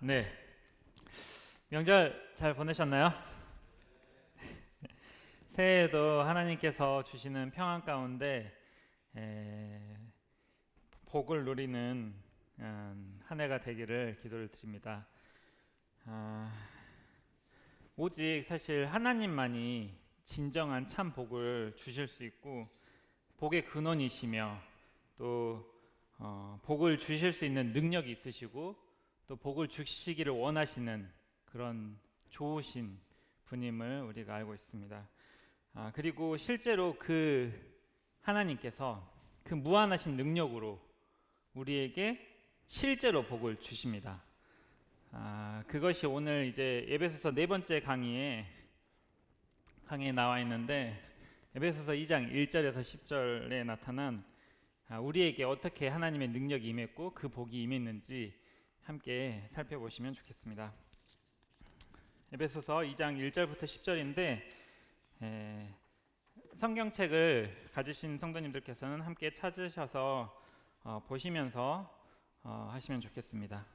네. 명절 잘 보내셨나요? 새해에도 하나님께서 주시는 평안 가운데 에, 복을 누리는 한 해가 되기를 기도를 드립니다. 아, 오직 사실 하나님만이 진정한 참 복을 주실 수 있고 복의 근원이시며 또 복을 주실 수 있는 능력이 있으시고 또 복을 주시기를 원하시는 그런 좋으신 분임을 우리가 알고 있습니다. 그리고 실제로 그 하나님께서 그 무한하신 능력으로 우리에게 실제로 복을 주십니다. 그것이 오늘 이제 에베소서 네 번째 강의에 나와 있는데, 에베소서 2장 1절에서 10절에 나타난 우리에게 어떻게 하나님의 능력이 임했고 그 복이 임했는지 함께 살펴보시면 좋겠습니다. 에베소서 2장 1절부터 10절인데 성경책을 가지신 성도님들께서는 함께 찾으셔서 보시면서 하시면 좋겠습니다.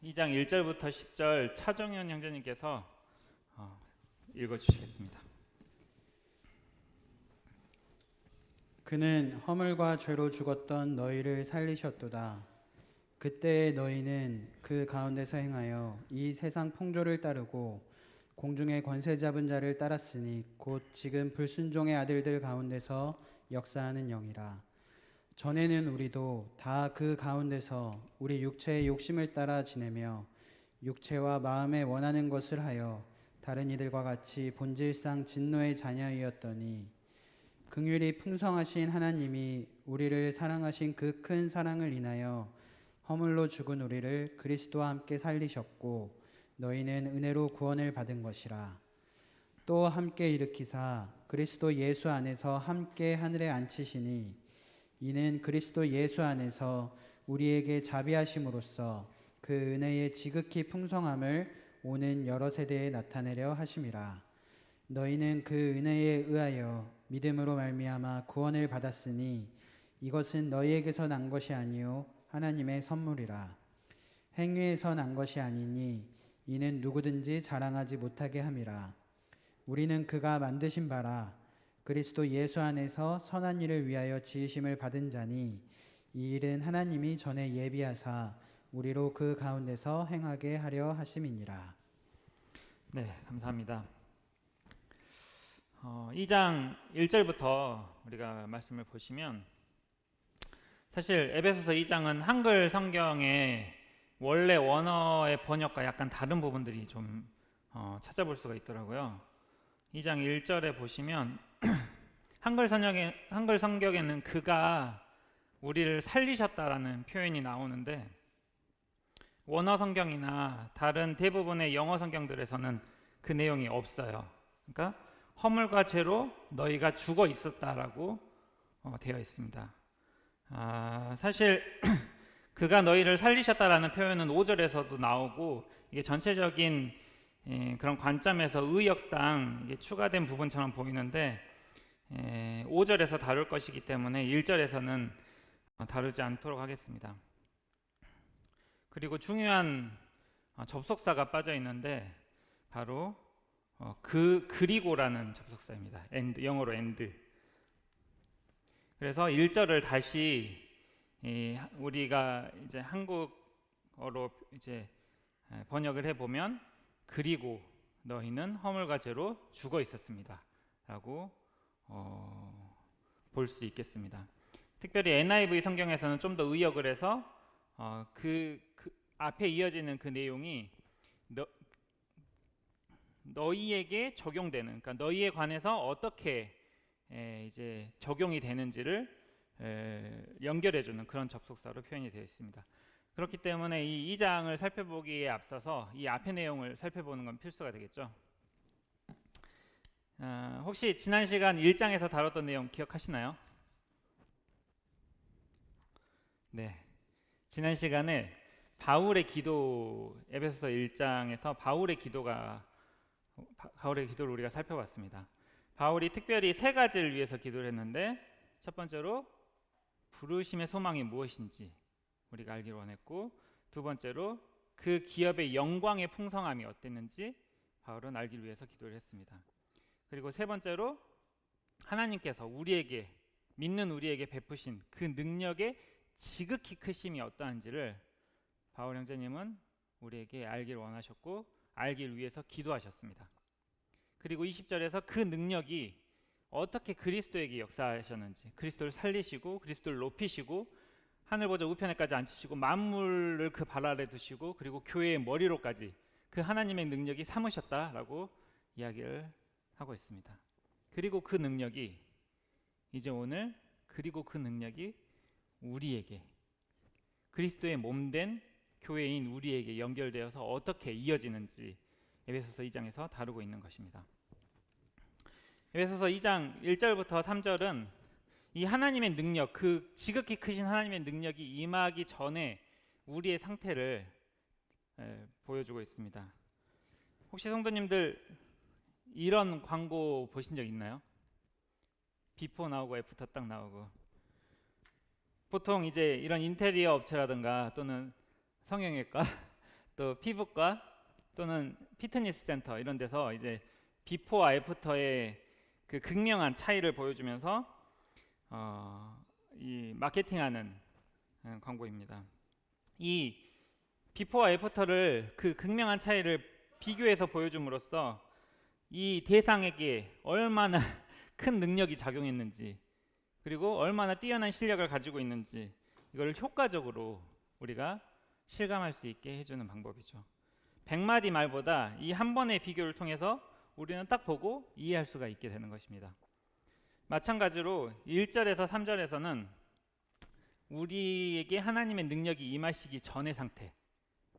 2장 1절부터 10절 차정현 형제님께서 읽어주시겠습니다. 그는 허물과 죄로 죽었던 너희를 살리셨도다. 그때의 너희는 그 가운데서 행하여 이 세상 풍조를 따르고 공중의 권세 잡은 자를 따랐으니 곧 지금 불순종의 아들들 가운데서 역사하는 영이라. 전에는 우리도 다 그 가운데서 우리 육체의 욕심을 따라 지내며 육체와 마음에 원하는 것을 하여 다른 이들과 같이 본질상 진노의 자녀이었더니 긍휼이 풍성하신 하나님이 우리를 사랑하신 그 큰 사랑을 인하여 허물로 죽은 우리를 그리스도와 함께 살리셨고 너희는 은혜로 구원을 받은 것이라. 또 함께 일으키사 그리스도 예수 안에서 함께 하늘에 앉히시니 이는 그리스도 예수 안에서 우리에게 자비하심으로써 그 은혜의 지극히 풍성함을 오는 여러 세대에 나타내려 하심이라. 너희는 그 은혜에 의하여 믿음으로 말미암아 구원을 받았으니 이것은 너희에게서 난 것이 아니요 하나님의 선물이라. 행위에서 난 것이 아니니 이는 누구든지 자랑하지 못하게 함이라. 우리는 그가 만드신 바라 그리스도 예수 안에서 선한 일을 위하여 지으심을 받은 자니 이 일은 하나님이 전에 예비하사 우리로 그 가운데서 행하게 하려 하심이니라. 네, 감사합니다. 2장 1절부터 우리가 말씀을 보시면 사실 에베소서 2장은 한글 성경의 원래 원어의 번역과 약간 다른 부분들이 좀 찾아볼 수가 있더라고요. 2장 1절에 보시면 한글 성경에는 그가 우리를 살리셨다라는 표현이 나오는데 원어 성경이나 다른 대부분의 영어 성경들에서는 그 내용이 없어요. 그러니까 허물과 죄로 너희가 죽어 있었다라고 되어 있습니다. 사실 그가 너희를 살리셨다라는 표현은 5절에서도 나오고 이게 전체적인 그런 관점에서 의역상 이게 추가된 부분처럼 보이는데 5절에서 다룰 것이기 때문에 1절에서는 다루지 않도록 하겠습니다. 그리고 중요한 접속사가 빠져 있는데 바로 그리고라는 접속사입니다. and, 영어로 and. 그래서 1절을 다시 우리가 이제 한국어로 이제 번역을 해보면 그리고 너희는 허물과 죄로 죽어 있었습니다라고 볼 수 있겠습니다. 특별히 NIV 성경에서는 좀 더 의역을 해서 그 앞에 이어지는 그 내용이 너희에게 적용되는, 그러니까 너희에 관해서 어떻게 이제 적용이 되는지를 연결해주는 그런 접속사로 표현이 되어 있습니다. 그렇기 때문에 이 2장을 살펴보기에 앞서서 이 앞의 내용을 살펴보는 건 필수가 되겠죠. 혹시 지난 시간 1장에서 다뤘던 내용 기억하시나요? 네. 지난 시간에 바울의 기도, 에베소서 1장에서 바울의 기도를 우리가 살펴봤습니다. 바울이 특별히 세 가지를 위해서 기도를 했는데 첫 번째로 부르심의 소망이 무엇인지 우리가 알기를 원했고, 두 번째로 그 기업의 영광의 풍성함이 어땠는지 바울은 알기 위해서 기도를 했습니다. 그리고 세 번째로 하나님께서 우리에게 믿는 우리에게 베푸신 그 능력의 지극히 크심이 어떠한지를 바울 형제님은 우리에게 알기를 원하셨고 알기를 위해서 기도하셨습니다. 그리고 20절에서 그 능력이 어떻게 그리스도에게 역사하셨는지, 그리스도를 살리시고 그리스도를 높이시고 하늘보좌 우편에까지 앉히시고 만물을 그 발 아래 두시고 그리고 교회의 머리로까지 그 하나님의 능력이 삼으셨다라고 이야기를 하고 있습니다. 그리고 그 능력이 이제 오늘 그리고 그 능력이 우리에게 그리스도의 몸된 교회인 우리에게 연결되어서 어떻게 이어지는지 에베소서 2장에서 다루고 있는 것입니다. 에베소서 2장 1절부터 3절은 이 하나님의 능력, 그 지극히 크신 하나님의 능력이 임하기 전에 우리의 상태를 보여주고 있습니다. 혹시 성도님들 이런 광고 보신 적 있나요? 비포 나오고 애프터 딱 나오고. 보통 이제 이런 인테리어 업체라든가 또는 성형외과 또 피부과 또는 피트니스 센터 이런 데서 이제 비포와 애프터의 그 극명한 차이를 보여주면서 이 마케팅하는 광고입니다. 이 비포와 애프터를 그 극명한 차이를 비교해서 보여줌으로써 이 대상에게 얼마나 큰 능력이 작용했는지 그리고 얼마나 뛰어난 실력을 가지고 있는지 이걸 효과적으로 우리가 실감할 수 있게 해주는 방법이죠. 100마디 말보다 이 한 번의 비교를 통해서 우리는 딱 보고 이해할 수가 있게 되는 것입니다. 마찬가지로 1절에서 3절에서는 우리에게 하나님의 능력이 임하시기 전의 상태,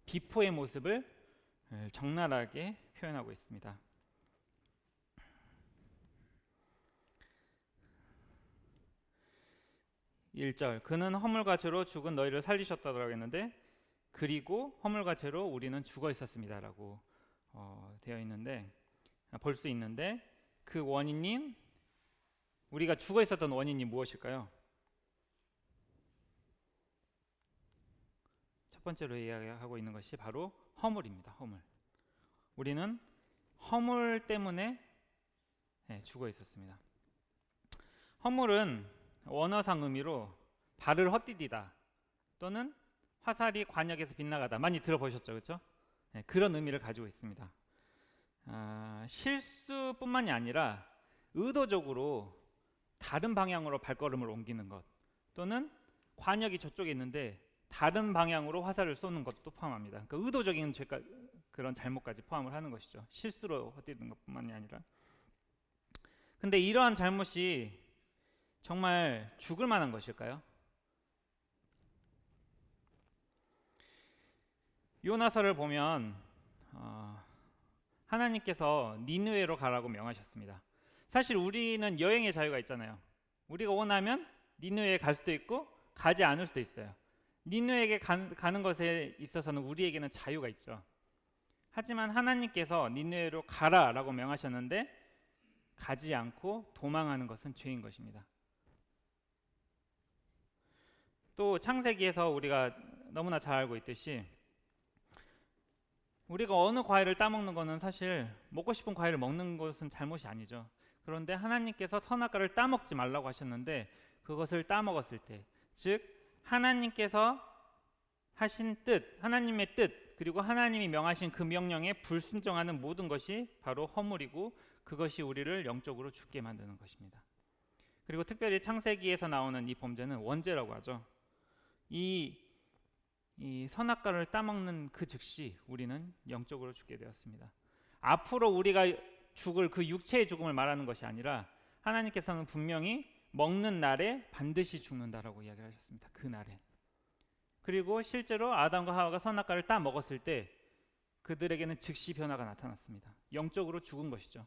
비포의 모습을 적나라하게 표현하고 있습니다. 1절 그는 허물과 죄로 죽은 너희를 살리셨다고 했는데 그리고 허물과 죄로 우리는 죽어 있었습니다라고 되어 있는데 볼 수 있는데 그 원인인 우리가 죽어 있었던 원인이 무엇일까요? 첫 번째로 이야기하고 있는 것이 바로 허물입니다. 허물. 우리는 허물 때문에 죽어 있었습니다. 허물은 원어상 의미로 발을 헛디디다 또는 화살이 관역에서 빗나가다 많이 들어보셨죠, 그렇죠? 그런 의미를 가지고 있습니다. 실수뿐만이 아니라 의도적으로 다른 방향으로 발걸음을 옮기는 것 또는 관역이 저쪽에 있는데 다른 방향으로 화살을 쏘는 것도 포함합니다. 그러니까 의도적인 그런 잘못까지 포함을 하는 것이죠. 실수로 헛디디는 것뿐만이 아니라. 근데 이러한 잘못이 정말 죽을 만한 것일까요? 요나서를 보면 하나님께서 니느웨로 가라고 명하셨습니다. 사실 우리는 여행의 자유가 있잖아요. 우리가 원하면 니느웨에 갈 수도 있고 가지 않을 수도 있어요. 니느웨에게 가는 것에 있어서는 우리에게는 자유가 있죠. 하지만 하나님께서 니느웨로 가라라고 명하셨는데 가지 않고 도망하는 것은 죄인 것입니다. 또 창세기에서 우리가 너무나 잘 알고 있듯이 우리가 어느 과일을 따먹는 것은 사실 먹고 싶은 과일을 먹는 것은 잘못이 아니죠. 그런데 하나님께서 선악과를 따먹지 말라고 하셨는데 그것을 따먹었을 때, 즉 하나님께서 하신 뜻, 하나님의 뜻, 그리고 하나님이 명하신 그 명령에 불순종하는 모든 것이 바로 허물이고 그것이 우리를 영적으로 죽게 만드는 것입니다. 그리고 특별히 창세기에서 나오는 이 범죄는 원죄라고 하죠. 이 선악과를 따먹는 그 즉시 우리는 영적으로 죽게 되었습니다. 앞으로 우리가 죽을 그 육체의 죽음을 말하는 것이 아니라 하나님께서는 분명히 먹는 날에 반드시 죽는다라고 이야기를 하셨습니다. 그 날에. 그리고 실제로 아담과 하와가 선악과를 따 먹었을 때 그들에게는 즉시 변화가 나타났습니다. 영적으로 죽은 것이죠.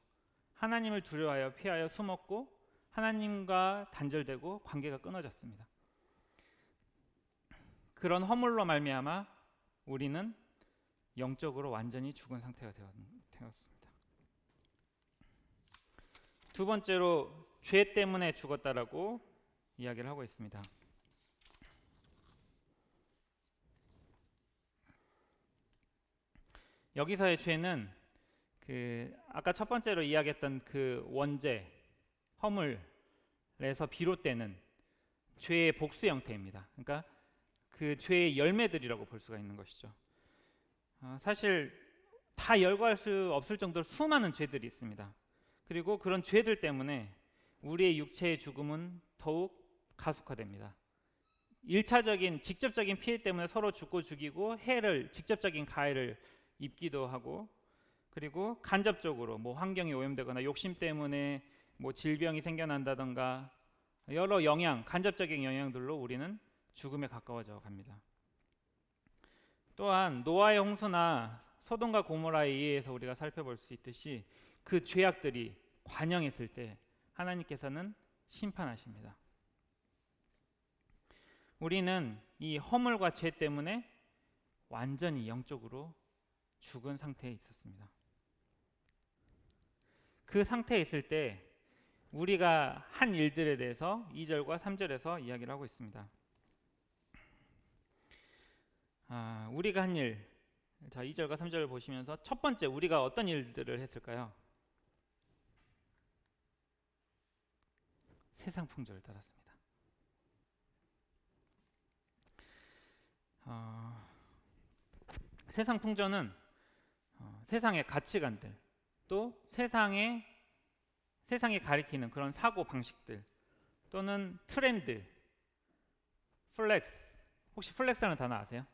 하나님을 두려워하여 피하여 숨었고 하나님과 단절되고 관계가 끊어졌습니다. 그런 허물로 말미암아 우리는 영적으로 완전히 죽은 상태가 되었습니다. 두 번째로 죄 때문에 죽었다라고 이야기를 하고 있습니다. 여기서의 죄는 아까 첫 번째로 이야기했던 그 원죄, 허물에서 비롯되는 죄의 복수 형태입니다. 그러니까 그 죄의 열매들이라고 볼 수가 있는 것이죠. 사실 다 열거할 수 없을 정도로 수많은 죄들이 있습니다. 그리고 그런 죄들 때문에 우리의 육체의 죽음은 더욱 가속화됩니다. 1차적인 직접적인 피해 때문에 서로 죽고 죽이고 직접적인 가해를 입기도 하고, 그리고 간접적으로 뭐 환경이 오염되거나 욕심 때문에 뭐 질병이 생겨난다던가 여러 간접적인 영향들로 우리는 죽음에 가까워져 갑니다. 또한 노아의 홍수나 소돔과 고모라에 의해서 우리가 살펴볼 수 있듯이 그 죄악들이 관영했을 때 하나님께서는 심판하십니다. 우리는 이 허물과 죄 때문에 완전히 영적으로 죽은 상태에 있었습니다. 그 상태에 있을 때 우리가 한 일들에 대해서 2절과 3절에서 이야기를 하고 있습니다. 우리가 한 일, 자 2절과 3절을 보시면서 첫 번째 우리가 어떤 일들을 했을까요? 세상 풍조를 따랐습니다. 세상 풍조는 세상의 가치관들, 또 세상이 가리키는 그런 사고 방식들, 또는 트렌드, 플렉스, 혹시 플렉스라는 단어 아세요?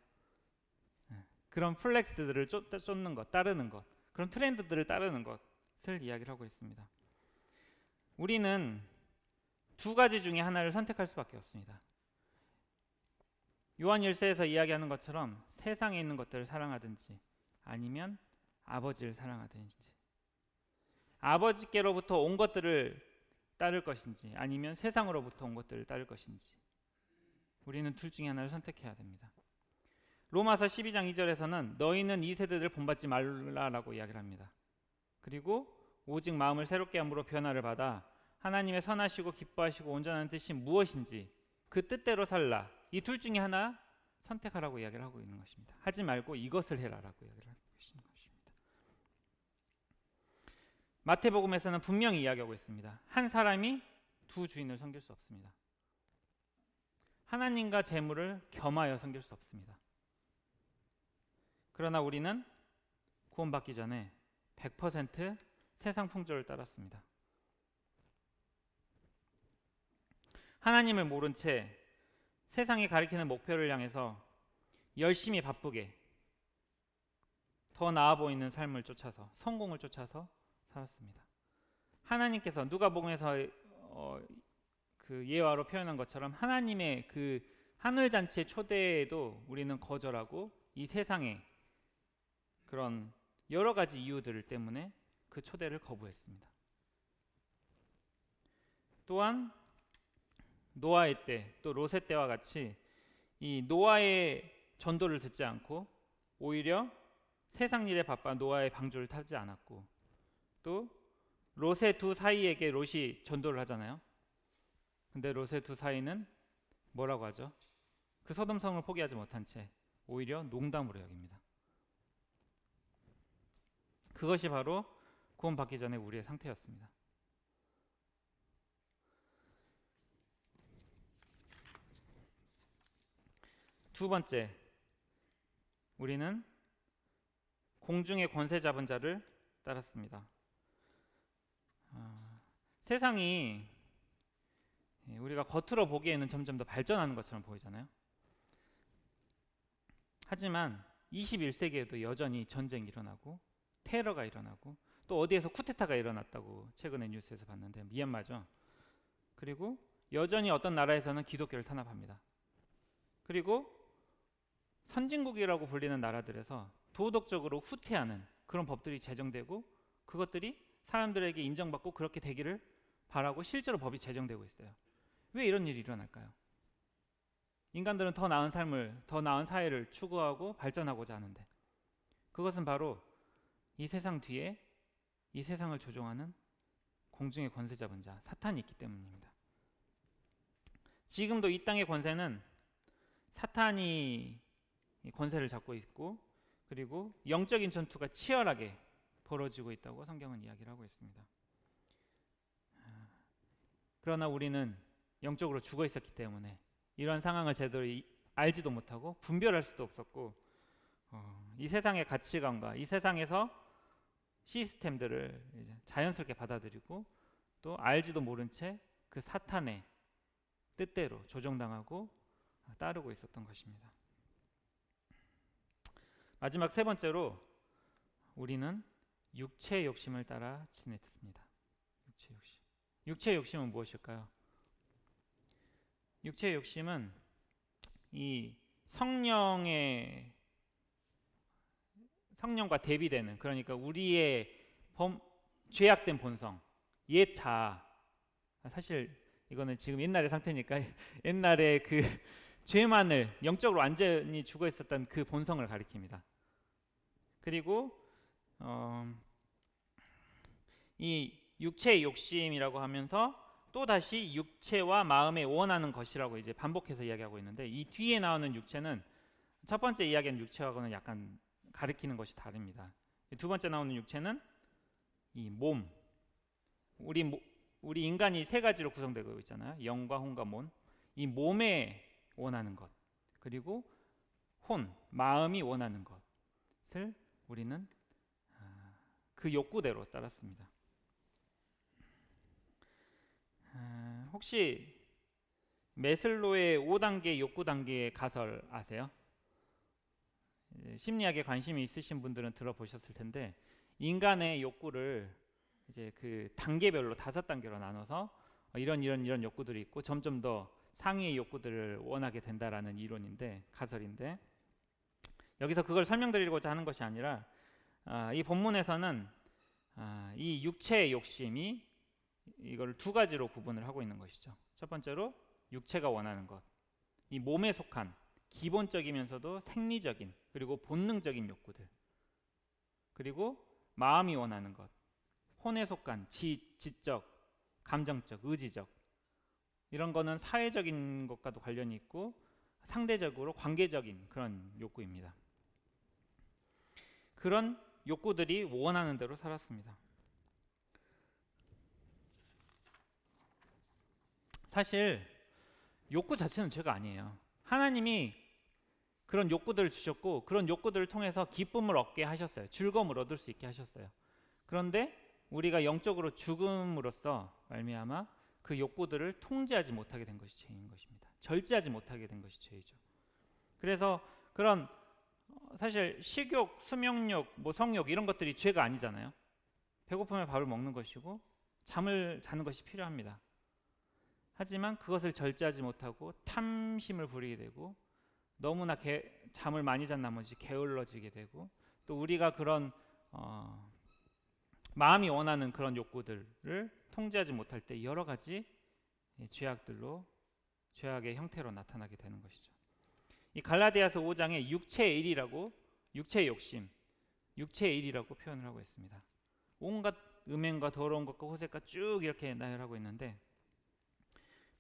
그런 플렉스들을 쫓는 것, 따르는 것, 그런 트렌드들을 따르는 것을 이야기를 하고 있습니다. 우리는 두 가지 중에 하나를 선택할 수밖에 없습니다. 요한 1서에서 이야기하는 것처럼 세상에 있는 것들을 사랑하든지 아니면 아버지를 사랑하든지, 아버지께로부터 온 것들을 따를 것인지 아니면 세상으로부터 온 것들을 따를 것인지, 우리는 둘 중에 하나를 선택해야 됩니다. 로마서 12장 2절에서는 너희는 이 세대들을 본받지 말라라고 이야기를 합니다. 그리고 오직 마음을 새롭게 함으로 변화를 받아 하나님의 선하시고 기뻐하시고 온전한 뜻이 무엇인지 그 뜻대로 살라, 이 둘 중에 하나 선택하라고 이야기를 하고 있는 것입니다. 하지 말고 이것을 해라라고 이야기를 하고 계시는 것입니다. 마태복음에서는 분명히 이야기하고 있습니다. 한 사람이 두 주인을 섬길 수 없습니다. 하나님과 재물을 겸하여 섬길 수 없습니다. 그러나 우리는 구원받기 전에 100% 세상 풍조를 따랐습니다. 하나님을 모른 채 세상이 가리키는 목표를 향해서 열심히 바쁘게 더 나아 보이는 삶을 쫓아서, 성공을 쫓아서 살았습니다. 하나님께서 누가복음에서 그 예화로 표현한 것처럼 하나님의 그 하늘잔치의 초대에도 우리는 거절하고 이 세상의 그런 여러 가지 이유들 때문에 그 초대를 거부했습니다. 또한 노아의 때, 또 롯의 때와 같이 이 노아의 전도를 듣지 않고 오히려 세상 일에 바빠 노아의 방주를 타지 않았고, 또 롯의 두 사이에게 롯이 전도를 하잖아요. 근데 롯의 두 사이는 뭐라고 하죠? 그 소돔성을 포기하지 못한 채 오히려 농담으로 여깁니다. 그것이 바로 구원받기 전에 우리의 상태였습니다. 두 번째, 우리는 공중의 권세 잡은 자를 따랐습니다. 세상이 우리가 겉으로 보기에는 점점 더 발전하는 것처럼 보이잖아요. 하지만 21세기에도 여전히 전쟁이 일어나고 테러가 일어나고, 또 어디에서 쿠데타가 일어났다고 최근에 뉴스에서 봤는데 미얀마죠. 그리고 여전히 어떤 나라에서는 기독교를 탄압합니다. 그리고 선진국이라고 불리는 나라들에서 도덕적으로 후퇴하는 그런 법들이 제정되고, 그것들이 사람들에게 인정받고 그렇게 되기를 바라고 실제로 법이 제정되고 있어요. 왜 이런 일이 일어날까요? 인간들은 더 나은 삶을, 더 나은 사회를 추구하고 발전하고자 하는데, 그것은 바로 이 세상 뒤에 이 세상을 조종하는 공중의 권세 잡은 자, 사탄이 있기 때문입니다. 지금도 이 땅의 권세는 사탄이 권세를 잡고 있고, 그리고 영적인 전투가 치열하게 벌어지고 있다고 성경은 이야기를 하고 있습니다. 그러나 우리는 영적으로 죽어 있었기 때문에 이런 상황을 제대로 알지도 못하고 분별할 수도 없었고, 이 세상의 가치관과 이 세상에서 시스템들을 이제 자연스럽게 받아들이고 또 알지도 모른 채 그 사탄의 뜻대로 조종당하고 따르고 있었던 것입니다. 마지막 세 번째로 우리는 육체의 욕심을 따라 지냈습니다. 육체의 욕심. 육체의 욕심은 무엇일까요? 육체의 욕심은 이 성령과 대비되는, 그러니까 우리의 죄악된 본성, 옛 자아. 사실 이거는 지금 옛날의 상태니까 옛날에 그 죄만을 영적으로 완전히 죽어 있었던 그 본성을 가리킵니다. 그리고 이 육체의 욕심이라고 하면서 또 다시 육체와 마음에 원하는 것이라고 이제 반복해서 이야기하고 있는데, 이 뒤에 나오는 육체는 첫 번째 이야기하는 육체하고는 약간 가리키는 것이 다릅니다. 두 번째 나오는 육체는 이 몸, 우리 인간이 세 가지로 구성되고 있잖아요. 영과 혼과 몸. 이 몸에 원하는 것, 그리고 마음이 원하는 것을 우리는 그 욕구대로 따랐습니다. 혹시 메슬로의 5단계 욕구 단계의 가설 아세요? 심리학에 관심이 있으신 분들은 들어보셨을 텐데, 인간의 욕구를 이제 그 단계별로 5단계로 나눠서 이런 욕구들이 있고 점점 더 상위의 욕구들을 원하게 된다라는 이론인데, 가설인데, 여기서 그걸 설명드리고자 하는 것이 아니라 이 본문에서는 이 육체의 욕심이 이걸 두 가지로 구분을 하고 있는 것이죠. 첫 번째로 육체가 원하는 것, 이 몸에 속한 기본적이면서도 생리적인 그리고 본능적인 욕구들, 그리고 마음이 원하는 것, 혼에 속한 지적, 감정적, 의지적, 이런 거는 사회적인 것과도 관련이 있고 상대적으로 관계적인 그런 욕구입니다. 그런 욕구들이 원하는 대로 살았습니다. 사실 욕구 자체는 죄가 아니에요. 하나님이 그런 욕구들을 주셨고 그런 욕구들을 통해서 기쁨을 얻게 하셨어요. 즐거움을 얻을 수 있게 하셨어요. 그런데 우리가 영적으로 죽음으로써 말미암아 그 욕구들을 통제하지 못하게 된 것이 죄인 것입니다. 절제하지 못하게 된 것이 죄이죠. 그래서 그런 사실 식욕, 수명욕, 성욕 이런 것들이 죄가 아니잖아요. 배고프면 밥을 먹는 것이고 잠을 자는 것이 필요합니다. 하지만 그것을 절제하지 못하고 탐심을 부리게 되고 너무나 잠을 많이 잔 나머지 게을러지게 되고, 또 우리가 그런 마음이 원하는 그런 욕구들을 통제하지 못할 때 여러 가지 죄악의 형태로 나타나게 되는 것이죠. 이 갈라디아서 5장에 육체의 일이라고, 육체의 욕심, 육체의 일이라고 표현을 하고 있습니다. 온갖 음행과 더러운 것과 호색과 쭉 이렇게 나열하고 있는데,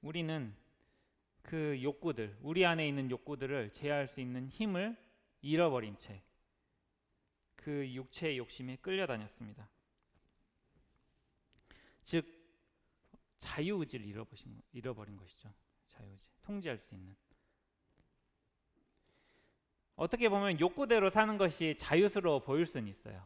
우리는 그 욕구들, 우리 안에 있는 욕구들을 제어할 수 있는 힘을 잃어버린 채 그 육체의 욕심에 끌려다녔습니다. 즉 자유의지를 잃어버린 것이죠. 자유의지, 통제할 수 있는. 어떻게 보면 욕구대로 사는 것이 자유스러워 보일 수는 있어요.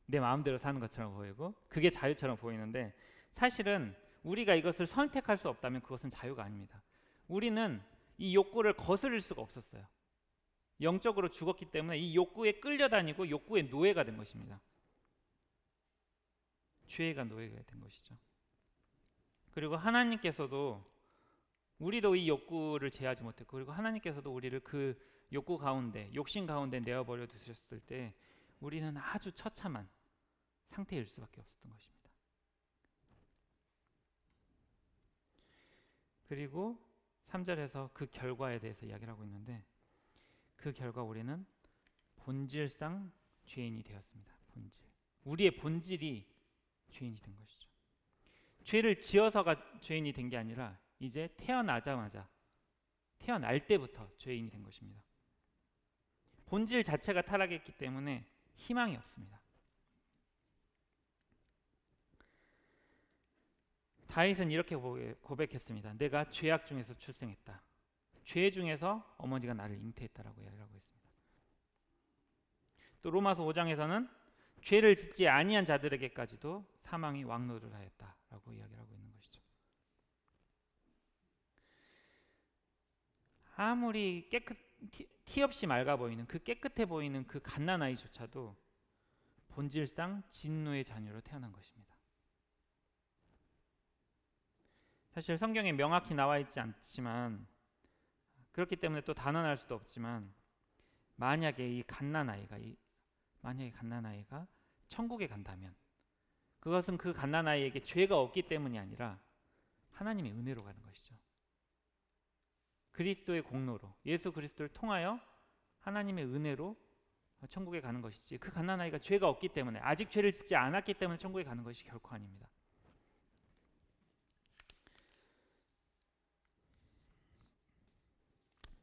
내 마음대로 사는 것처럼 보이고 그게 자유처럼 보이는데, 사실은 우리가 이것을 선택할 수 없다면 그것은 자유가 아닙니다. 우리는 이 욕구를 거스를 수가 없었어요. 영적으로 죽었기 때문에 이 욕구에 끌려다니고 욕구의 노예가 된 것입니다. 죄가 노예가 된 것이죠. 그리고 하나님께서도, 우리도 이 욕구를 제어하지 못했고, 그리고 하나님께서도 우리를 그 욕구 가운데, 욕심 가운데 내어버려 두셨을 때 우리는 아주 처참한 상태일 수밖에 없었던 것입니다. 그리고 3절에서 그 결과에 대해서 이야기를 하고 있는데, 그 결과 우리는 본질상 죄인이 되었습니다. 본질. 우리의 본질이 죄인이 된 것이죠. 죄를 지어서가 죄인이 된 게 아니라 이제 태어날 때부터 죄인이 된 것입니다. 본질 자체가 타락했기 때문에 희망이 없습니다. 다윗은 이렇게 고백했습니다. 내가 죄악 중에서 출생했다. 죄 중에서 어머니가 나를 잉태했다라고 이야기하고 있습니다. 또 로마서 5장에서는 죄를 짓지 아니한 자들에게까지도 사망이 왕노를 하였다라고 이야기를 하고 있는 것이죠. 아무리 티 없이 맑아 보이는 그 깨끗해 보이는 그 갓난아이조차도 본질상 진노의 자녀로 태어난 것입니다. 사실 성경에 명확히 나와 있지 않지만, 그렇기 때문에 또 단언할 수도 없지만, 만약에 이 갓난아이가 천국에 간다면 그것은 그 갓난아이에게 죄가 없기 때문이 아니라 하나님의 은혜로 가는 것이죠. 그리스도의 공로로, 예수 그리스도를 통하여 하나님의 은혜로 천국에 가는 것이지, 그 갓난아이가 죄가 없기 때문에, 아직 죄를 짓지 않았기 때문에 천국에 가는 것이 결코 아닙니다.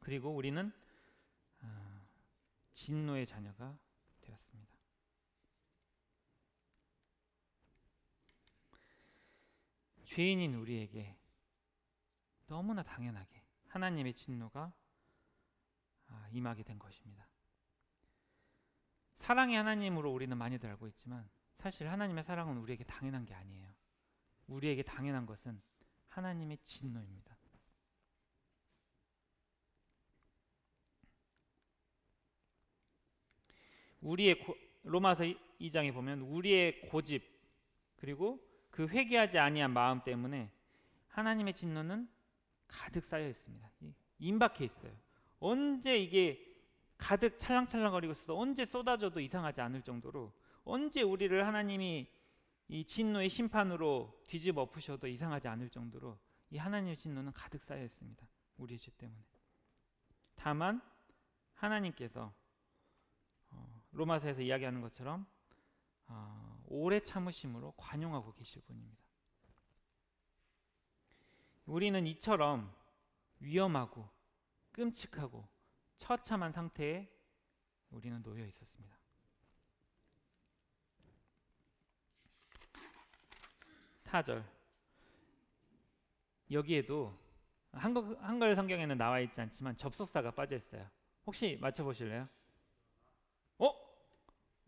그리고 우리는 진노의 자녀가 되었습니다. 죄인인 우리에게 너무나 당연하게 하나님의 진노가 임하게 된 것입니다. 사랑의 하나님으로 우리는 많이들 알고 있지만, 사실 하나님의 사랑은 우리에게 당연한 게 아니에요. 우리에게 당연한 것은 하나님의 진노입니다. 로마서 2장에 보면 우리의 고집, 그리고 그 회개하지 아니한 마음 때문에 하나님의 진노는 가득 쌓여 있습니다. 임박해 있어요. 언제 이게 가득 찰랑찰랑거리고 있어서 언제 쏟아져도 이상하지 않을 정도로, 언제 우리를 하나님이 이 진노의 심판으로 뒤집어 엎으셔도 이상하지 않을 정도로 이 하나님의 진노는 가득 쌓여 있습니다. 우리의 죄 때문에. 다만 하나님께서 로마서에서 이야기하는 것처럼 오래 참으심으로 관용하고 계실 분입니다. 우리는 이처럼 위험하고 끔찍하고 처참한 상태에 우리는 놓여 있었습니다. 4절, 여기에도 한글 성경에는 나와 있지 않지만 접속사가 빠져 있어요. 혹시 맞춰보실래요?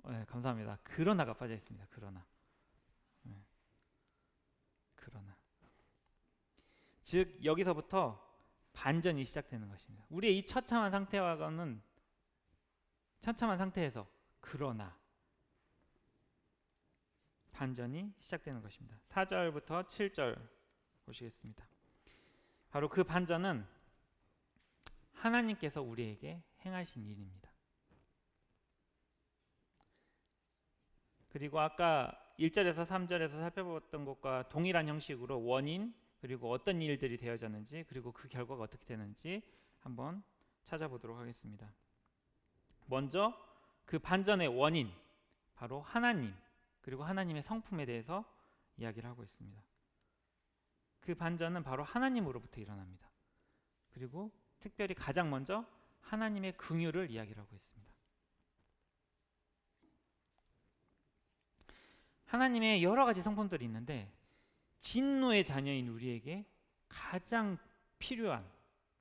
네, 감사합니다. 그러나가 빠져 있습니다. 그러나. 네. 그러나. 즉 여기서부터 반전이 시작되는 것입니다. 우리의 이 처참한 상태에서 그러나 반전이 시작되는 것입니다. 4절부터 7절 보시겠습니다. 바로 그 반전은 하나님께서 우리에게 행하신 일입니다. 그리고 아까 1절에서 3절에서 살펴봤던 것과 동일한 형식으로 원인, 그리고 어떤 일들이 되어졌는지, 그리고 그 결과가 어떻게 되는지 한번 찾아보도록 하겠습니다. 먼저 그 반전의 원인, 바로 하나님, 그리고 하나님의 성품에 대해서 이야기를 하고 있습니다. 그 반전은 바로 하나님으로부터 일어납니다. 그리고 특별히 가장 먼저 하나님의 긍휼을 이야기를 하고 있습니다. 하나님의 여러 가지 성품들이 있는데, 진노의 자녀인 우리에게 가장 필요한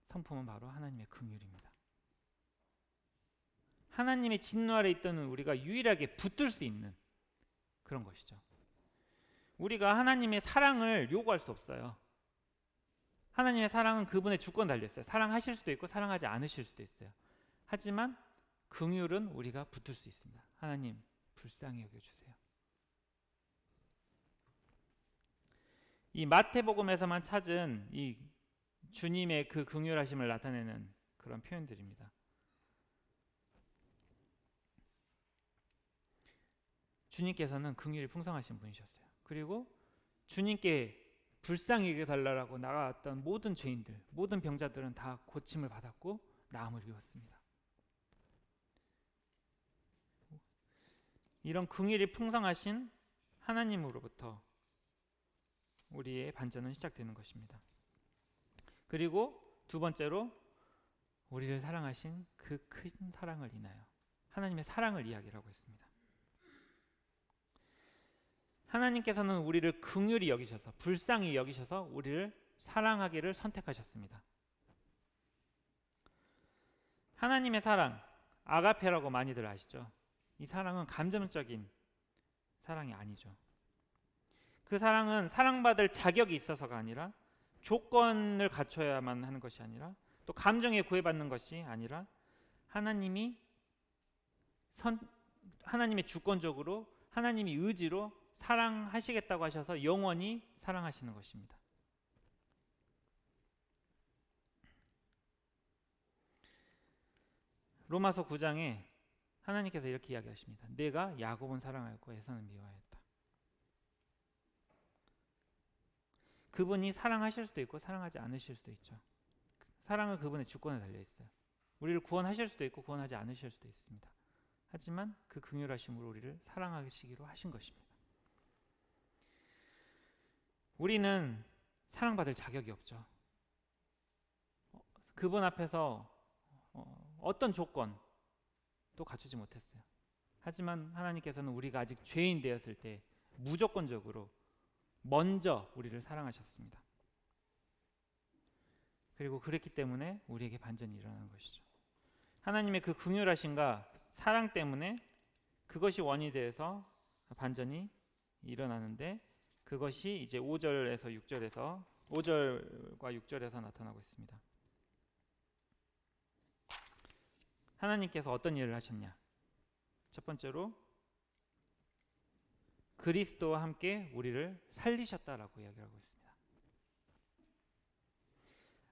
성품은 바로 하나님의 긍휼입니다. 하나님의 진노 아래 있던 우리가 유일하게 붙들 수 있는 그런 것이죠. 우리가 하나님의 사랑을 요구할 수 없어요. 하나님의 사랑은 그분의 주권 달렸어요. 사랑하실 수도 있고 사랑하지 않으실 수도 있어요. 하지만 긍휼은 우리가 붙들 수 있습니다. 하나님, 불쌍히 여겨주세요. 이 마태복음에서만 찾은 이 주님의 그 긍휼하심을 나타내는 그런 표현들입니다. 주님께서는 긍휼이 풍성하신 분이셨어요. 그리고 주님께 불쌍히 여겨달라고 나가왔던 모든 죄인들, 모든 병자들은 다 고침을 받았고 나음을 입었습니다. 이런 긍휼이 풍성하신 하나님으로부터 우리의 반전은 시작되는 것입니다. 그리고 두 번째로 우리를 사랑하신 그 큰 사랑을 인하여 하나님의 사랑을 이야기하고 있습니다. 하나님께서는 우리를 긍휼히 여기셔서 불쌍히 여기셔서 우리를 사랑하기를 선택하셨습니다. 하나님의 사랑, 아가페라고 많이들 아시죠? 이 사랑은 감정적인 사랑이 아니죠. 그 사랑은 사랑받을 자격이 있어서가 아니라 조건을 갖춰야만 하는 것이 아니라 또 감정에 구애받는 것이 아니라 하나님의 주권적으로 하나님이 의지로 사랑하시겠다고 하셔서 영원히 사랑하시는 것입니다. 로마서 9장에 하나님께서 이렇게 이야기하십니다. 내가 야곱은 사랑하였고 에사는 미워하였다. 그분이 사랑하실 수도 있고 사랑하지 않으실 수도 있죠. 사랑은 그분의 주권에 달려 있어요. 우리를 구원하실 수도 있고 구원하지 않으실 수도 있습니다. 하지만 그 긍휼하심으로 우리를 사랑하시기로 하신 것입니다. 우리는 사랑받을 자격이 없죠. 그분 앞에서 어떤 조건도 갖추지 못했어요. 하지만 하나님께서는 우리가 아직 죄인 되었을 때 무조건적으로 먼저 우리를 사랑하셨습니다. 그리고 그랬기 때문에 우리에게 반전이 일어나는 것이죠. 하나님의 그 긍휼하심과 사랑 때문에 그것이 원이 되어서 반전이 일어나는데 그것이 이제 5절과 6절에서 나타나고 있습니다. 하나님께서 어떤 일을 하셨냐? 첫 번째로 그리스도와 함께 우리를 살리셨다라고 이야기하고 있습니다.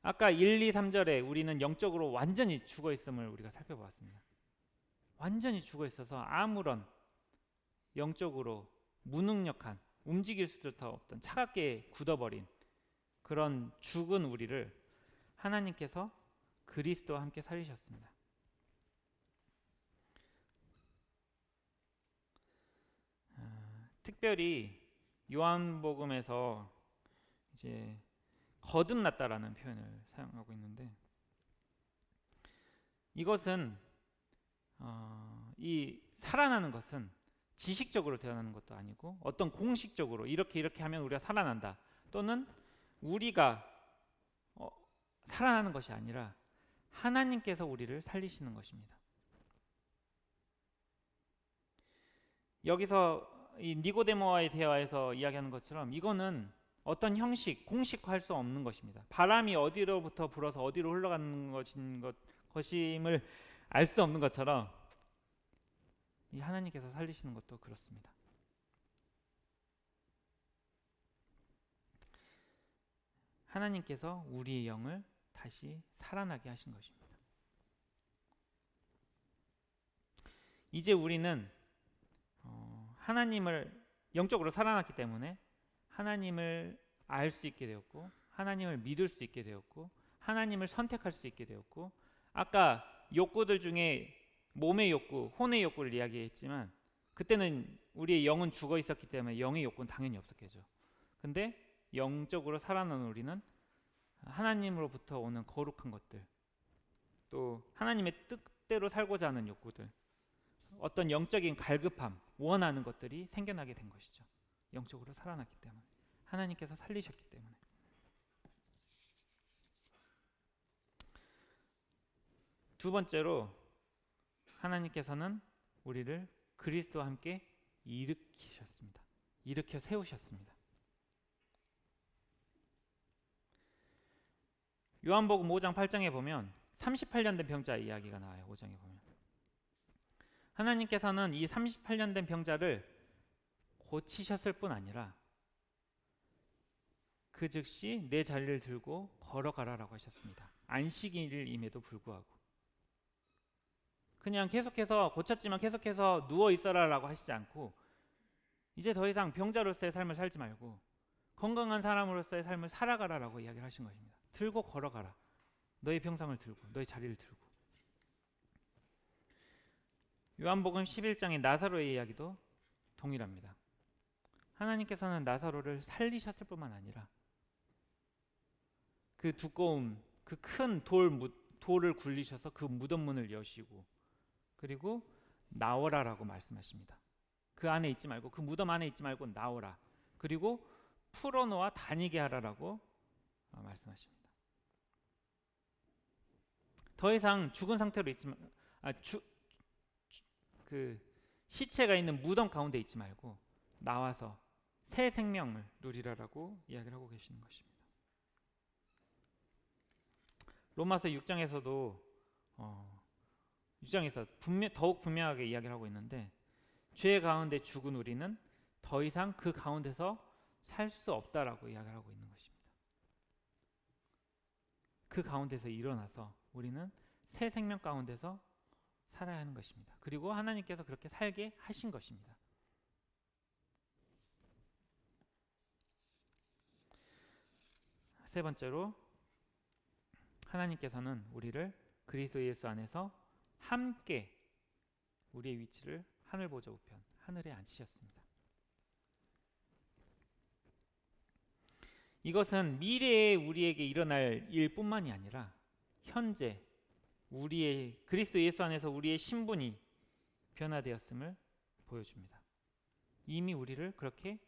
아까 1, 2, 3절에 우리는 영적으로 완전히 죽어 있음을 우리가 살펴보았습니다. 완전히 죽어 있어서 아무런 영적으로 무능력한 움직일 수조차 없던 차갑게 굳어버린 그런 죽은 우리를 하나님께서 그리스도와 함께 살리셨습니다. 특별히 요한복음에서 이제 거듭났다라는 표현을 사용하고 있는데 이것은 이 살아나는 것은 지식적으로 태어나는 것도 아니고 어떤 공식적으로 이렇게 하면 우리가 살아난다 또는 우리가 살아나는 것이 아니라 하나님께서 우리를 살리시는 것입니다. 여기서 이 니고데모와의 대화에서 이야기하는 것처럼 이거는 어떤 형식, 공식화할 수 없는 것입니다. 바람이 어디로부터 불어서 어디로 흘러가는 것임을 알 수 없는 것처럼 이 하나님께서 살리시는 것도 그렇습니다. 하나님께서 우리의 영을 다시 살아나게 하신 것입니다. 이제 우리는 하나님을 영적으로 살아났기 때문에 하나님을 알 수 있게 되었고 하나님을 믿을 수 있게 되었고 하나님을 선택할 수 있게 되었고 아까 욕구들 중에 몸의 욕구, 혼의 욕구를 이야기했지만 그때는 우리의 영은 죽어 있었기 때문에 영의 욕구는 당연히 없었겠죠. 근데 영적으로 살아난 우리는 하나님으로부터 오는 거룩한 것들 또 하나님의 뜻대로 살고자 하는 욕구들 어떤 영적인 갈급함, 원하는 것들이 생겨나게 된 것이죠. 영적으로 살아났기 때문에 하나님께서 살리셨기 때문에 두 번째로 하나님께서는 우리를 그리스도와 함께 일으키셨습니다. 일으켜 세우셨습니다. 요한복음 5장 8장에 보면 38년 된 병자 이야기가 나와요. 5장에 보면 하나님께서는 이 38년 된 병자를 고치셨을 뿐 아니라 그 즉시 내 자리를 들고 걸어가라라고 하셨습니다. 안식일임에도 불구하고 그냥 계속해서 고쳤지만 계속해서 누워 있어라라고 하시지 않고 이제 더 이상 병자로서의 삶을 살지 말고 건강한 사람으로서의 삶을 살아가라라고 이야기를 하신 것입니다. 들고 걸어가라. 너의 병상을 들고 너의 자리를 들고. 요한복음 11장의 나사로의 이야기도 동일합니다. 하나님께서는 나사로를 살리셨을 뿐만 아니라 그 두꺼운 그 큰 돌을 굴리셔서 그 무덤 문을 여시고 그리고 나오라라고 말씀하십니다. 그 안에 있지 말고, 그 무덤 안에 있지 말고 나오라. 그리고 풀어놓아 다니게 하라라고 말씀하십니다. 더 이상 죽은 상태로 있지 그 시체가 있는 무덤 가운데 있지 말고 나와서 새 생명을 누리라라고 이야기를 하고 계시는 것입니다. 로마서 6장에서도 6장에서 더욱 분명하게 이야기를 하고 있는데, 죄 가운데 죽은 우리는 더 이상 그 가운데서 살 수 없다라고 이야기를 하고 있는 것입니다. 그 가운데서 일어나서 우리는 새 생명 가운데서 살아야 하는 것입니다. 그리고 하나님께서 그렇게 살게 하신 것입니다. 세 번째로, 하나님께서는 우리를 그리스도 예수 안에서 함께 우리의 위치를 하늘 보좌 우편 하늘에 앉히셨습니다. 이것은 미래에 우리에게 일어날 일뿐만이 아니라 현재 우리의 그리스도 예수 안에서 우리의 신분이 변화되었음을 보여줍니다. 이미 우리를 그렇게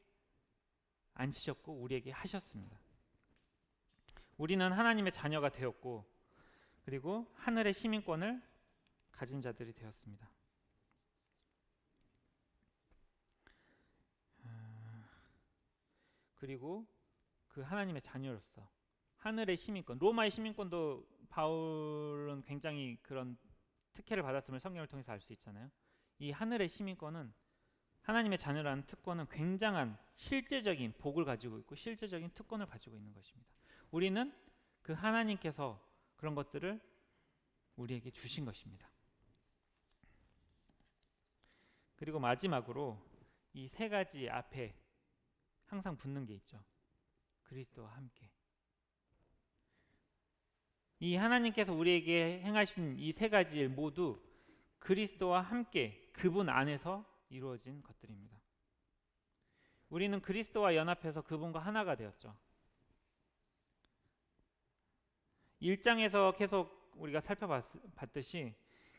앉히셨고 우리에게 하셨습니다. 우리는 하나님의 자녀가 되었고, 그리고 하늘의 시민권을 가진 자들이 되었습니다. 그리고 그 하나님의 자녀로서 하늘의 시민권, 로마의 시민권도 바울은 굉장히 그런 특혜를 받았음을 성경을 통해서 알 수 있잖아요. 이 하늘의 시민권은, 하나님의 자녀라는 특권은 굉장한 실제적인 복을 가지고 있고 실제적인 특권을 가지고 있는 것입니다. 우리는 그 하나님께서 그런 것들을 우리에게 주신 것입니다. 그리고 마지막으로 이 세 가지 앞에 항상 붙는 게 있죠. 그리스도와 함께. 이 하나님께서 우리에게 행하신 이 세 가지 일 모두 그리스도와 함께 그분 안에서 이루어진 것들입니다. 우리는 그리스도와 연합해서 그분과 하나가 되었죠. 1장에서 계속 우리가 살펴봤듯이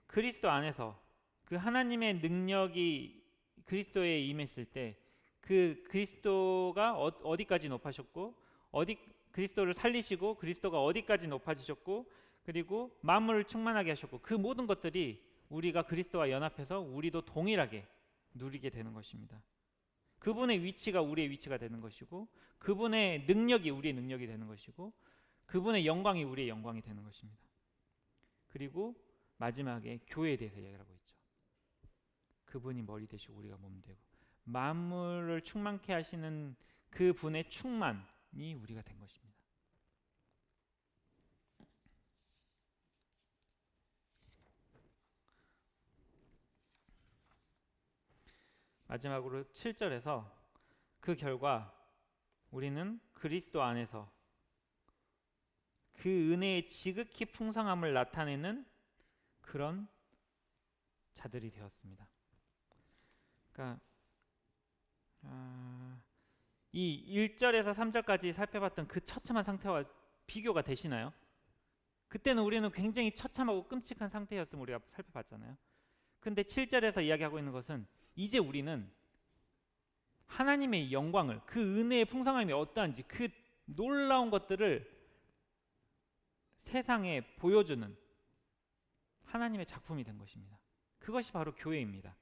그리스도 안에서 그 하나님의 능력이 그리스도에 임했을 때 그 그리스도가 어디까지 높아졌고, 그리스도를 살리시고 그리스도가 어디까지 높아지셨고, 그리고 만물을 충만하게 하셨고, 그 모든 것들이 우리가 그리스도와 연합해서 우리도 동일하게 누리게 되는 것입니다. 그분의 위치가 우리의 위치가 되는 것이고, 그분의 능력이 우리의 능력이 되는 것이고, 그분의 영광이 우리의 영광이 되는 것입니다. 그리고 마지막에 교회에 대해서 이야기를 하고 있죠. 그분이 머리 되시고 우리가 몸 되고, 만물을 충만케 하시는 그분의 충만이 우리가 된 것입니다. 마지막으로 7절에서 그 결과 우리는 그리스도 안에서 그 은혜의 지극히 풍성함을 나타내는 그런 자들이 되었습니다. 그러니까 이 1절에서 3절까지 살펴봤던 그 처참한 상태와 비교가 되시나요? 그때는 우리는 굉장히 처참하고 끔찍한 상태였음을 우리가 살펴봤잖아요. 근데 7절에서 이야기하고 있는 것은 이제 우리는 하나님의 영광을, 그 은혜의 풍성함이 어떠한지 그 놀라운 것들을 세상에 보여주는 하나님의 작품이 된 것입니다. 그것이 바로 교회입니다.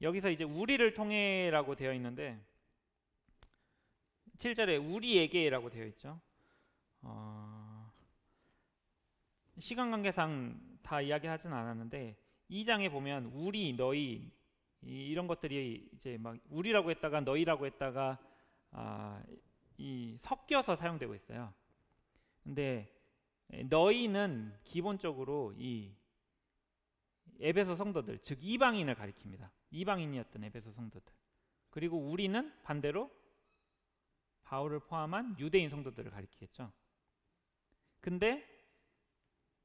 여기서 이제 우리를 통해라고 되어 있는데 7절에 우리에게라고 되어 있죠. 시간 관계상 다 이야기하진 않았는데 2장에 보면 우리, 너희 이런 것들이 이제 막 우리라고 했다가 너희라고 했다가 이 섞여서 사용되고 있어요. 근데 너희는 기본적으로 이 에베소 성도들, 즉 이방인을 가리킵니다. 이방인이었던 에베소 성도들. 그리고 우리는 반대로 바울을 포함한 유대인 성도들을 가리키겠죠. 근데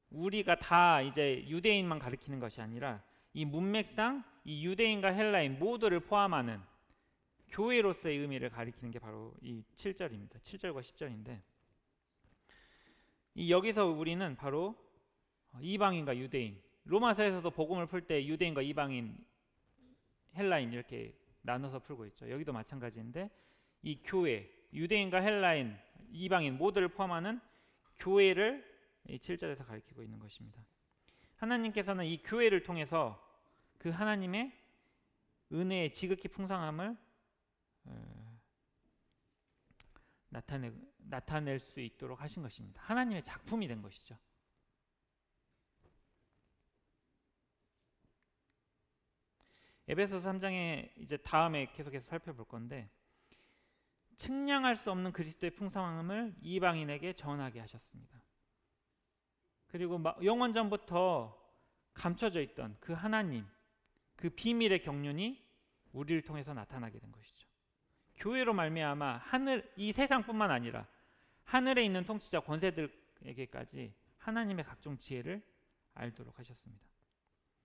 우리가 다 이제 유대인만 가리키는 것이 아니라 이 문맥상 이 유대인과 헬라인 모두를 포함하는 교회로서의 의미를 가리키는 게 바로 이 7절입니다. 7절과 10절인데 여기서 우리는 바로 이방인과 유대인, 로마서에서도 복음을 풀 때 유대인과 이방인, 헬라인 이렇게 나눠서 풀고 있죠. 여기도 마찬가지인데 이 교회, 유대인과 헬라인, 이방인 모두를 포함하는 교회를 이 7절에서 가리키고 있는 것입니다. 하나님께서는 이 교회를 통해서 그 하나님의 은혜의 지극히 풍성함을 나타낼 수 있도록 하신 것입니다. 하나님의 작품이 된 것이죠. 에베소서 3장에 이제 다음에 계속해서 살펴볼 건데 측량할 수 없는 그리스도의 풍성함을 이방인에게 전하게 하셨습니다. 그리고 영원전부터 감춰져 있던 그 하나님, 그 비밀의 경륜이 우리를 통해서 나타나게 된 것이죠. 교회로 말미암아 이 세상뿐만 아니라 하늘에 있는 통치자 권세들에게까지 하나님의 각종 지혜를 알도록 하셨습니다.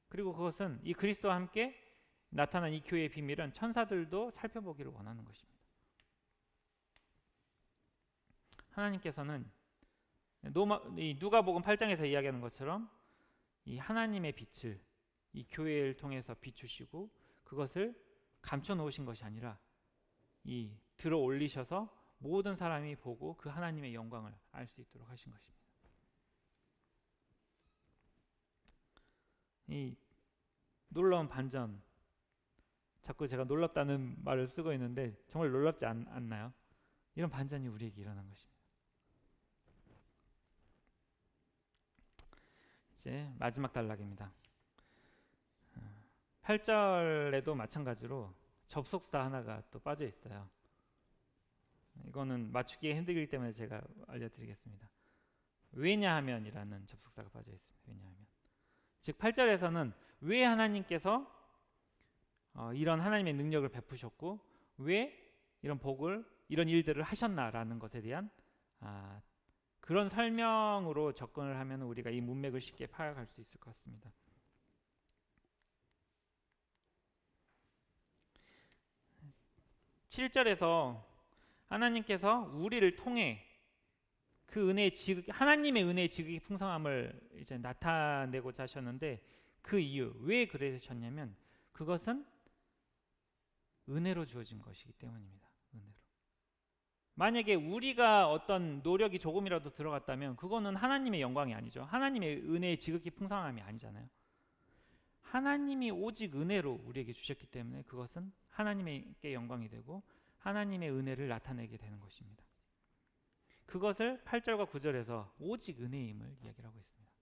그리고 그것은 이 그리스도와 함께 나타난 이 교회의 비밀은 천사들도 살펴보기를 원하는 것입니다. 하나님께서는 이 누가복음 8장에서 이야기하는 것처럼 이 하나님의 빛을 이 교회를 통해서 비추시고 그것을 감춰 놓으신 것이 아니라 이 들어 올리셔서 모든 사람이 보고 그 하나님의 영광을 알 수 있도록 하신 것입니다. 이 놀라운 반전, 자꾸 제가 놀랍다는 말을 쓰고 있는데 정말 놀랍지 않나요? 이런 반전이 우리에게 일어난 것입니다. 이제 마지막 단락입니다. 8절에도 마찬가지로 접속사 하나가 또 빠져 있어요. 이거는 맞추기 힘들기 때문에 제가 알려드리겠습니다. 왜냐하면이라는 접속사가 빠져 있습니다. 왜냐하면, 즉 8절에서는 왜 하나님께서 이런 하나님의 능력을 베푸셨고 왜 이런 복을, 이런 일들을 하셨나라는 것에 대한 그런 설명으로 접근을 하면 우리가 이 문맥을 쉽게 파악할 수 있을 것 같습니다. 7절에서 하나님께서 우리를 통해 그 하나님의 은혜의 지극히 풍성함을 이제 나타내고자 하셨는데 그 이유, 왜 그러셨냐면 그것은 은혜로 주어진 것이기 때문입니다. 은혜로. 만약에 우리가 어떤 노력이 조금이라도 들어갔다면 그거는 하나님의 영광이 아니죠. 하나님의 은혜의 지극히 풍성함이 아니잖아요. 하나님이 오직 은혜로 우리에게 주셨기 때문에 그것은 하나님께 영광이 되고 하나님의 은혜를 나타내게 되는 것입니다. 그것을 8절과 9절에서 오직 은혜임을 이야기를 하고 있습니다.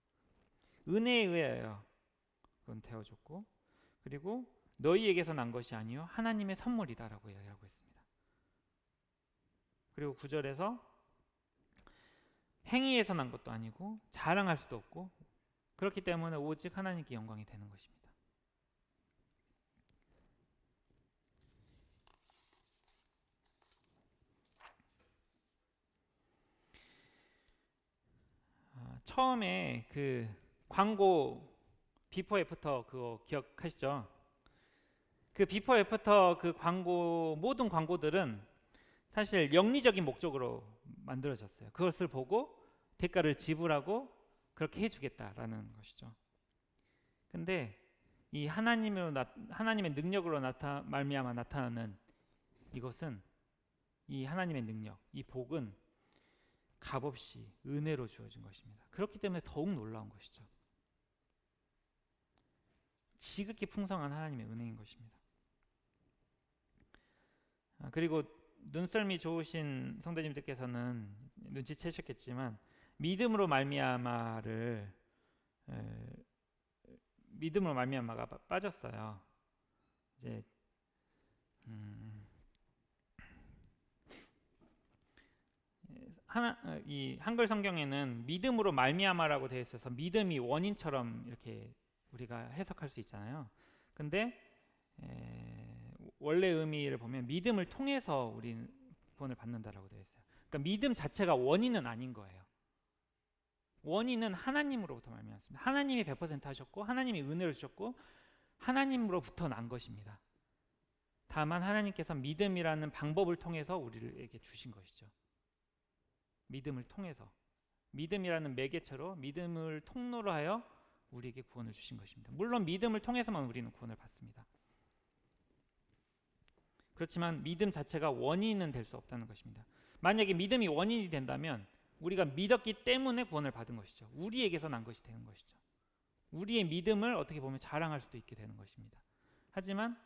은혜에 의하여 그건 되어졌고 그리고 너희에게서 난 것이 아니요 하나님의 선물이다라고 이야기하고 있습니다. 그리고 9절에서 행위에서 난 것도 아니고 자랑할 수도 없고 그렇기 때문에 오직 하나님께 영광이 되는 것입니다. 처음에 그 광고 비포 애프터 그거 기억하시죠? 그 비포 애프터 그 광고, 모든 광고들은 사실 영리적인 목적으로 만들어졌어요. 그것을 보고 대가를 지불하고 그렇게 해주겠다라는 것이죠. 근데 이 하나님의 능력으로 말미암아 나타나는 이것은, 이 하나님의 능력, 이 복은 값없이 은혜로 주어진 것입니다. 그렇기 때문에 더욱 놀라운 것이죠. 지극히 풍성한 하나님의 은혜인 것입니다. 그리고 눈썰미 좋으신 성도님들께서는 눈치채셨겠지만 믿음으로 말미암아가 빠졌어요. 이제 이 한글 성경에는 믿음으로 말미암아라고 되어 있어서 믿음이 원인처럼 이렇게 우리가 해석할 수 있잖아요. 근데 원래 의미를 보면 믿음을 통해서 우리는 구원을 받는다라고 되어 있어요. 그러니까 믿음 자체가 원인은 아닌 거예요. 원인은 하나님으로부터 말미암습니다. 하나님이 100% 하셨고 하나님이 은혜를 주셨고 하나님으로부터 난 것입니다. 다만 하나님께서 믿음이라는 방법을 통해서 우리에게 주신 것이죠. 믿음을 통해서, 믿음이라는 매개체로, 믿음을 통로로 하여 우리에게 구원을 주신 것입니다. 물론 믿음을 통해서만 우리는 구원을 받습니다. 그렇지만 믿음 자체가 원인은 될 수 없다는 것입니다. 만약에 믿음이 원인이 된다면 우리가 믿었기 때문에 구원을 받은 것이죠. 우리에게서 난 것이 되는 것이죠. 우리의 믿음을 어떻게 보면 자랑할 수도 있게 되는 것입니다. 하지만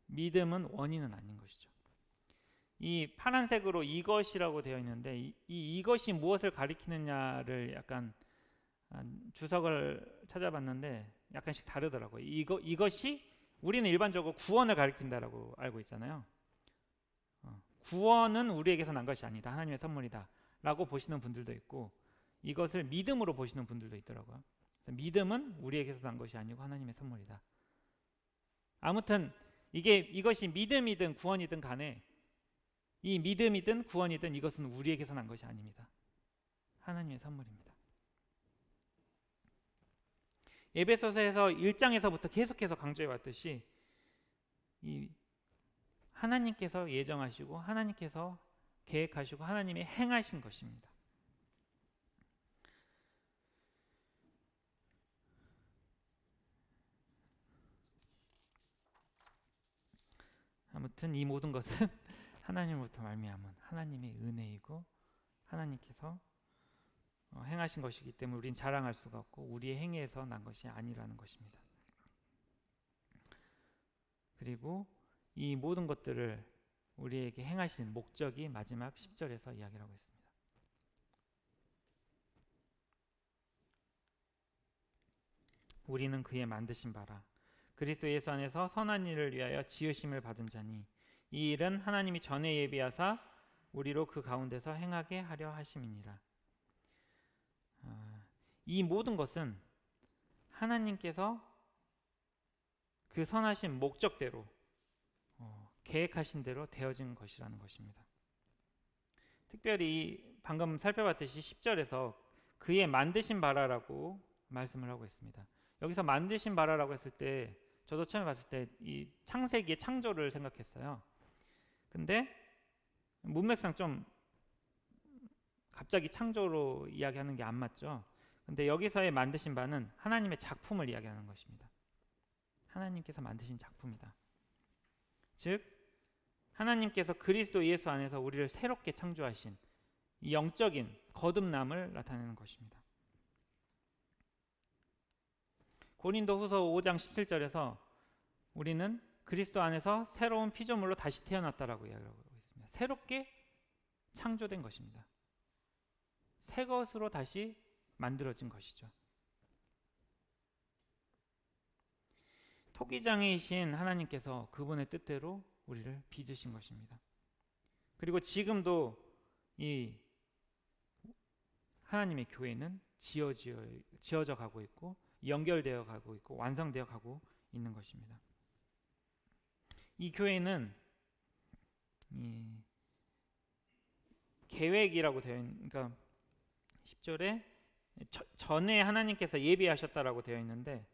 믿음은 원인은 아닌 것이죠. 이 파란색으로 이것이라고 되어 있는데 이것이 무엇을 가리키느냐를 약간 주석을 찾아봤는데 약간씩 다르더라고요. 이것이 우리는 일반적으로 구원을 가리킨다라고 알고 있잖아요. 구원은 우리에게서 난 것이 아니다. 하나님의 선물이다 라고 보시는 분들도 있고 이것을 믿음으로 보시는 분들도 있더라고요. 믿음은 우리에게서 난 것이 아니고 하나님의 선물이다. 아무튼 이것이 믿음이든 구원이든 간에 이 믿음이든 구원이든 이것은 우리에게서 난 것이 아닙니다. 하나님의 선물입니다. 에베소서에서 1장에서부터 계속해서 강조해 왔듯이 이 하나님께서 예정하시고 하나님께서 계획하시고 하나님이 행하신 것입니다. 아무튼 이 모든 것은 하나님으로부터 말미암은 하나님의 은혜이고 하나님께서 행하신 것이기 때문에 우리는 자랑할 수가 없고 우리의 행위에서 난 것이 아니라는 것입니다. 그리고 이 모든 것들을 우리에게 행하신 목적이 마지막 10절에서 이야기를 하고 있습니다. 우리는 그의 만드신 바라 그리스도 예수 안에서 선한 일을 위하여 지으심을 받은 자니 이 일은 하나님이 전에 예비하사 우리로 그 가운데서 행하게 하려 하심이니라. 이 모든 것은 하나님께서 그 선하신 목적대로 계획하신 대로 되어진 것이라는 것입니다. 특별히 방금 살펴봤듯이 10절에서 그의 만드신 바라라고 말씀을 하고 있습니다. 여기서 만드신 바라라고 했을 때 저도 처음에 봤을 때 이 창세기의 창조를 생각했어요. 근데 문맥상 좀 갑자기 창조로 이야기하는 게 안 맞죠. 근데 여기서의 만드신 바는 하나님의 작품을 이야기하는 것입니다. 하나님께서 만드신 작품이다. 즉 하나님께서 그리스도 예수 안에서 우리를 새롭게 창조하신 이 영적인 거듭남을 나타내는 것입니다. 고린도후서 5장 17절에서 우리는 그리스도 안에서 새로운 피조물로 다시 태어났다라고 이야기하고 있습니다. 새롭게 창조된 것입니다. 새 것으로 다시 만들어진 것이죠. 토기장이신 하나님께서 그분의 뜻대로 우리를 빚으신 것입니다. 그리고 지금도 이 하나님의 교회는 지어져 가고 있고 연결되어 가고 있고 완성되어 가고 있는 것입니다. 이 교회는 이 계획이라고 되어 있는, 그러니까 10절에 전에 하나님께서 예비하셨다라고 되어 있는데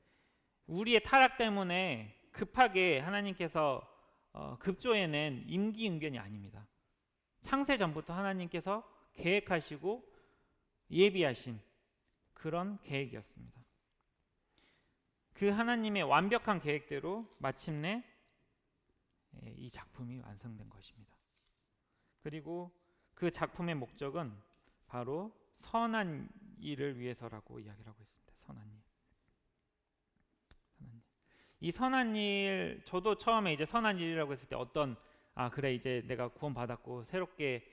우리의 타락 때문에 급하게 하나님께서 급조해낸 임기응변이 아닙니다. 창세 전부터 하나님께서 계획하시고 예비하신 그런 계획이었습니다. 그 하나님의 완벽한 계획대로 마침내 이 작품이 완성된 것입니다. 그리고 그 작품의 목적은 바로 선한 일을 위해서라고 이야기를 하고 있습니다. 선한 일. 이 선한 일, 저도 처음에 이제 선한 일이라고 했을 때 어떤 그래 이제 내가 구원받았고 새롭게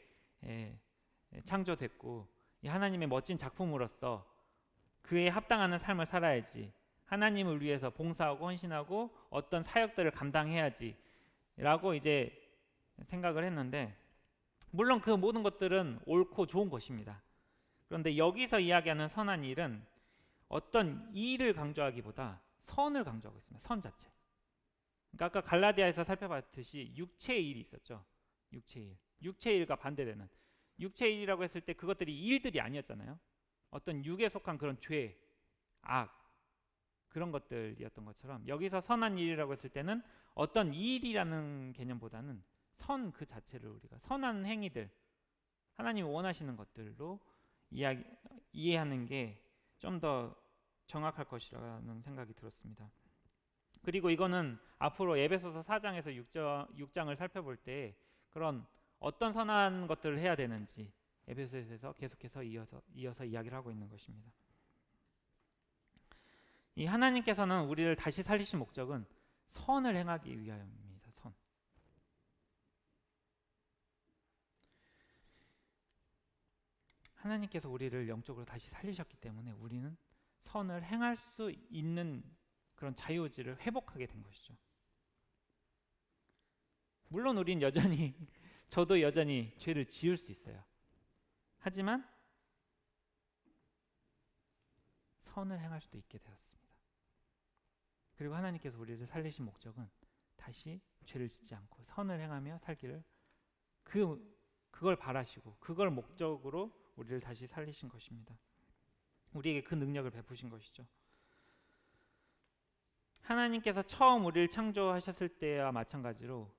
창조됐고 이 하나님의 멋진 작품으로서 그에 합당하는 삶을 살아야지, 하나님을 위해서 봉사하고 헌신하고 어떤 사역들을 감당해야지 라고 이제 생각을 했는데, 물론 그 모든 것들은 옳고 좋은 것입니다. 그런데 여기서 이야기하는 선한 일은 어떤 일을 강조하기보다 선을 강조하고 있습니다. 선 자체. 그러니까 아까 갈라디아에서 살펴봤듯이 육체의 일이 있었죠. 육체의 일. 육체의 일과 반대되는. 육체의 일이라고 했을 때 그것들이 일들이 아니었잖아요. 어떤 육에 속한 그런 죄, 악, 그런 것들이었던 것처럼 여기서 선한 일이라고 했을 때는 어떤 일이라는 개념보다는 선 그 자체를 우리가 선한 행위들, 하나님이 원하시는 것들로 이해하는 게 좀 더 정확할 것이라는 생각이 들었습니다. 그리고 이거는 앞으로 에베소서 4장에서 6장을 살펴볼 때 그런 어떤 선한 것들을 해야 되는지 에베소서에서 계속해서 이어서 이야기를 하고 있는 것입니다. 이 하나님께서는 우리를 다시 살리신 목적은 선을 행하기 위하여입니다. 선. 하나님께서 우리를 영적으로 다시 살리셨기 때문에 우리는 선을 행할 수 있는 그런 자유의지를 회복하게 된 것이죠. 물론 우린 여전히 저도 여전히 죄를 지을 수 있어요. 하지만 선을 행할 수도 있게 되었습니다. 그리고 하나님께서 우리를 살리신 목적은 다시 죄를 짓지 않고 선을 행하며 살기를 그걸 바라시고 그걸 목적으로 우리를 다시 살리신 것입니다. 우리에게 그 능력을 베푸신 것이죠. 하나님께서 처음 우리를 창조하셨을 때와 마찬가지로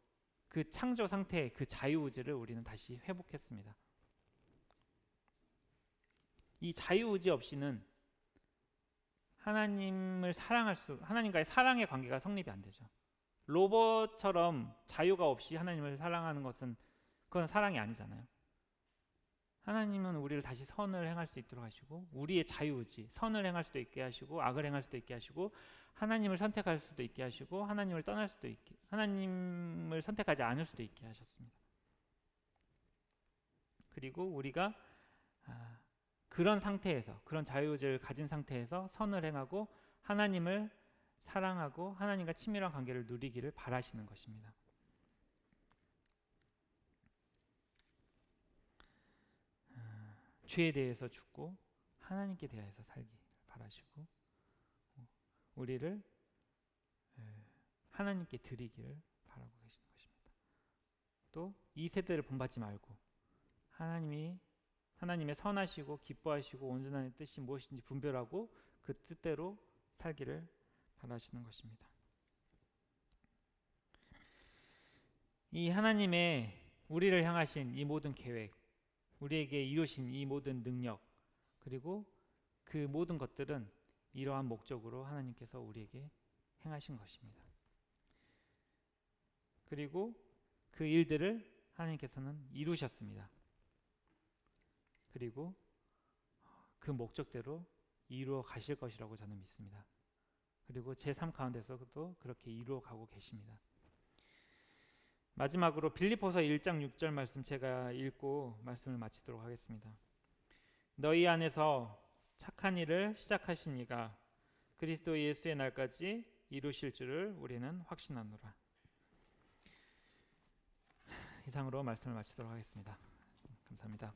그 창조 상태의 그 자유의지를 우리는 다시 회복했습니다. 이 자유의지 없이는 하나님과의 사랑의 관계가 성립이 안 되죠. 로봇처럼 자유가 없이 하나님을 사랑하는 것은 그건 사랑이 아니잖아요. 하나님은 우리를 다시 선을 행할 수 있도록 하시고 우리의 자유의지, 선을 행할 수도 있게 하시고 악을 행할 수도 있게 하시고 하나님을 선택할 수도 있게 하시고 하나님을 떠날 수도 있게, 하나님을 선택하지 않을 수도 있게 하셨습니다. 그리고 우리가 그런 상태에서, 그런 자유의지를 가진 상태에서 선을 행하고 하나님을 사랑하고 하나님과 친밀한 관계를 누리기를 바라시는 것입니다. 죄에 대해서 죽고 하나님께 대해서 살기 바라시고 우리를 하나님께 드리기를 바라고 계시는 것입니다. 또 이 세대를 본받지 말고 하나님의 선하시고 기뻐하시고 온전한 뜻이 무엇인지 분별하고 그 뜻대로 살기를 바라시는 것입니다. 이 하나님의 우리를 향하신 이 모든 계획, 우리에게 이루신 이 모든 능력, 그리고 그 모든 것들은 이러한 목적으로 하나님께서 우리에게 행하신 것입니다. 그리고 그 일들을 하나님께서는 이루셨습니다. 그리고 그 목적대로 이루어 가실 것이라고 저는 믿습니다. 그리고 제 삶 가운데서도 그렇게 이루어 가고 계십니다. 마지막으로 빌립보서 1장 6절 말씀 제가 읽고 말씀을 마치도록 하겠습니다. 너희 안에서 착한 일을 시작하신 이가 그리스도 예수의 날까지 이루실 줄을 우리는 확신하노라. 이상으로 말씀을 마치도록 하겠습니다. 감사합니다.